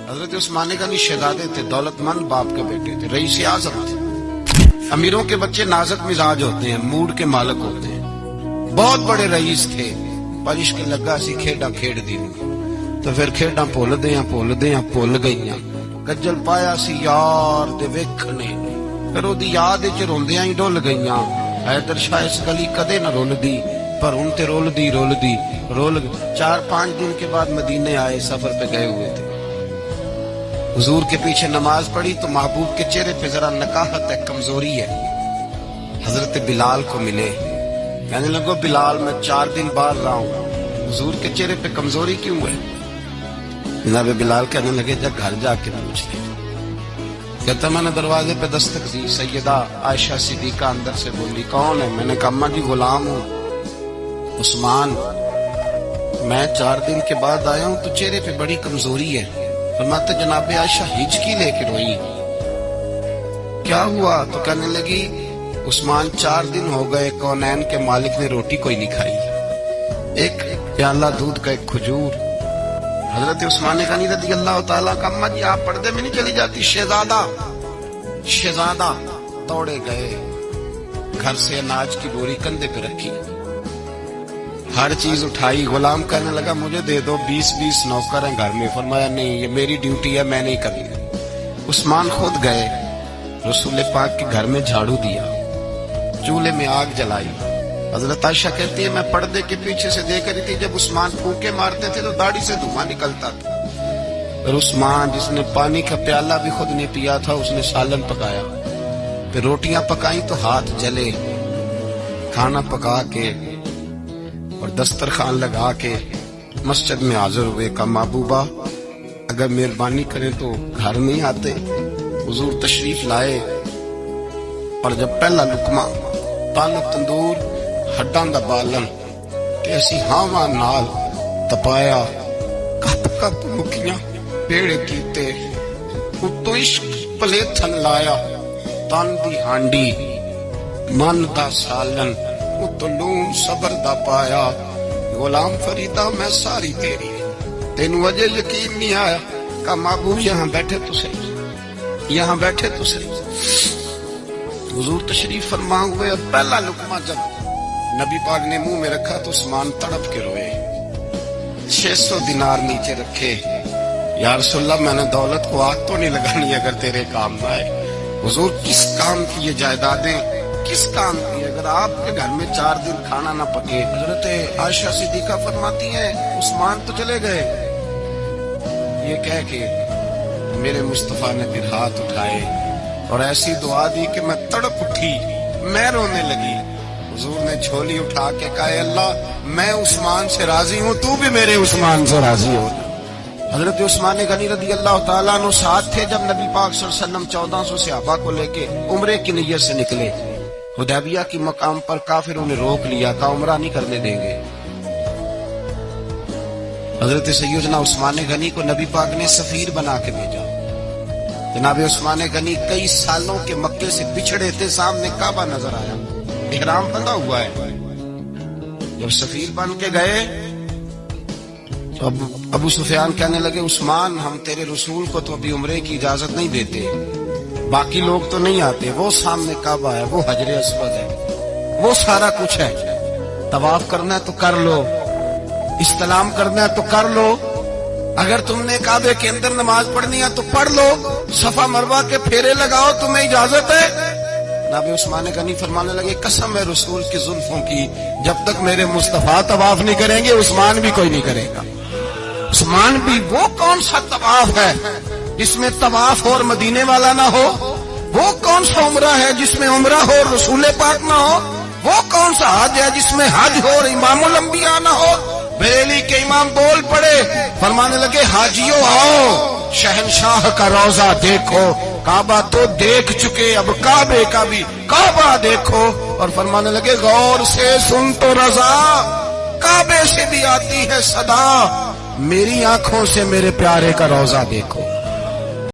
حضرت عثمان غنی شہزادے تھے، دولتمند باپ کے بیٹے تھے، رئیس اعظم تھے۔ امیروں کے بچے نازک مزاج ہوتے ہیں، موڈ کے مالک ہوتے ہیں۔ بہت بڑے رئیس تھے، پر عشق لگا سی کھیڈاں کھیڈ دی تو پھر کھیڈاں بھول گئیاں۔ گجل پایا سی یار دے ویکھنے، پھر او دی یاد وچ روندیاں ہی ڈول گئیاں۔ حیدر شاہ اس گلی کدے نہ رول دی، پر ان تے رول دی 4-5 دن کے بعد مدینے آئے، سفر پہ گئے ہوئے تھے۔ حضور کے پیچھے نماز پڑھی تو محبوب کے چہرے پہ ذرا نکاہت ہے، کمزوری ہے۔ حضرت بلال کو ملے، کہنے لگو بلال میں 4 دن باہر رہا ہوں، حضور کے چہرے پہ کمزوری کیوں ہے؟ جناب بلال کہنے لگے جا گھر جا کے پوچھ لے۔ کہتا میں نے دروازے پہ دستک دی، سیدہ عائشہ صدیقہ اندر سے بولی کون ہے؟ میں نے کہا اماں جی غلام ہوں عثمان، میں 4 دن کے بعد آیا ہوں تو چہرے پہ بڑی کمزوری ہے۔ فرماتے جناب عائشہ ہچکی لے کے روئی، کیا ہوا؟ تو کہنے لگی عثمان 4 دن ہو گئے کونین کے مالک نے روٹی کوئی نہیں کھائی، ایک پیالہ دودھ کا ایک کھجور۔ حضرت عثمان غنی رضی اللہ تعالیٰ کا اماں جی آپ پردے میں نہیں چلی جاتی؟ شہزادہ دوڑے گئے، گھر سے اناج کی بوری کندھے پہ رکھی، ہر چیز اٹھائی۔ غلام کہنے لگا مجھے دے دو، 20 نوکر ہیں گھر میں۔ فرمایا نہیں یہ میری ڈیوٹی ہے، میں نہیں کرنی۔ عثمان خود گئے، رسول پاک کے گھر میں جھاڑو دیا، چولہے میں آگ جلائی۔ حضرت عائشہ کہتی ہے میں پردے کے پیچھے سے دیکھ رہی تھی، جب عثمان پھونکے مارتے تھے تو داڑھی سے دھواں نکلتا تھا۔ اور عثمان جس نے پانی کا پیالہ بھی خود نہیں پیا تھا، اس نے سالن پکایا، پھر روٹیاں پکائیں تو ہاتھ جلے۔ کھانا پکا کے اور دسترخوان لگا کے مسجد میں حاضر ہوئے، کہا محبوبہ اگر مہربانی کریں تو گھر نہیں آتے؟ حضور تشریف لائے، اور جب پہلا لقمہ تن تندور ہڈاں دا بالن تے اسی ہاواں نال تپایا، کپ کپ مکیاں پیڑے کیتے، اتو عشق پلیتھن لایا، تن دی ہانڈی من دا سالن، اتو لون صبر دا پایا۔ غلام فریدہ میں ساری تیری، تینوں وجہ یقین نہیں آیا؟ کہا محبوب یہاں بیٹھے تو صحیح، یہاں بیٹھے تو صحیح۔ حضور تشریف فرما ہوئے، اور پہلا لقمہ جب نبی پاک نے منہ میں رکھا تو عثمان تڑپ کے روئے۔ 600 دینار نیچے رکھے، یا رسول اللہ میں نے دولت کو آگ تو نہیں لگانی اگر تیرے کام نہ آئے۔ حضور کس کام کی یہ جائیدادیں، کس کام کی؟ اگر آپ کے گھر میں 4 دن کھانا نہ پکے۔ حضرت عائشہ صدیقہ فرماتی ہیں عثمان تو چلے گئے، یہ کہہ کے میرے مصطفیٰ نے پھر ہاتھ اٹھائے اور ایسی دعا دی کہ میں تڑپ اٹھی، میں رونے لگی۔ حضور نے جھولی اٹھا کے کہا اے اللہ میں عثمان سے راضی ہوں، تو بھی میرے عثمان سے راضی ہو۔ حضرت عثمان غنی رضی اللہ تعالیٰ عنہ ساتھ تھے جب نبی پاک صلی اللہ علیہ وسلم 1400 صحابہ کو لے کے عمرے کی نیت سے نکلے۔ حدیبیہ کی مقام پر کافروں نے روک لیا، کہا عمرہ نہیں کرنے دیں گے۔ حضرت سیدنا عثمان غنی کو نبی پاک نے سفیر بنا کے بھیجا۔ جناب عثمان غنی کئی سالوں کے مکے سے بچھڑے تھے، سامنے کعبہ نظر آیا، احرام بندھا ہوا ہے۔ جب سفیر بن کے گئے تو ابو سفیان کہنے لگے عثمان ہم تیرے رسول کو تو ابھی عمرے کی اجازت نہیں دیتے، باقی لوگ تو نہیں آتے، وہ سامنے کعبہ ہے، وہ حجر اسود ہے، وہ سارا کچھ ہے، طواف کرنا ہے تو کر لو، استلام کرنا ہے تو کر لو، اگر تم نے کعبے کے اندر نماز پڑھنی ہے تو پڑھ لو، صفا مروہ کے پھیرے لگاؤ، تمہیں اجازت ہے۔ نبی عثمان غنی فرمانے لگے قسم ہے رسول کی زلفوں کی، جب تک میرے مصطفیٰ طواف نہیں کریں گے عثمان بھی کوئی نہیں کرے گا۔ عثمان بھی وہ کون سا طواف ہے جس میں طواف اور مدینے والا نہ ہو؟ وہ کون سا عمرہ ہے جس میں عمرہ ہو اور رسول پاک نہ ہو؟ وہ کون سا حج ہے جس میں حج ہو اور امام الانبیاء نہ ہو؟ بریلی کے امام بول پڑے، فرمانے لگے حاجیوں آؤ شہنشاہ کا روضہ دیکھو، کعبہ تو دیکھ چکے اب کعبے کا بھی کعبہ دیکھو، اور فرمانے لگے غور سے سن تو رضا، کعبے سے بھی آتی ہے صدا، میری آنکھوں سے میرے پیارے کا روضہ دیکھو۔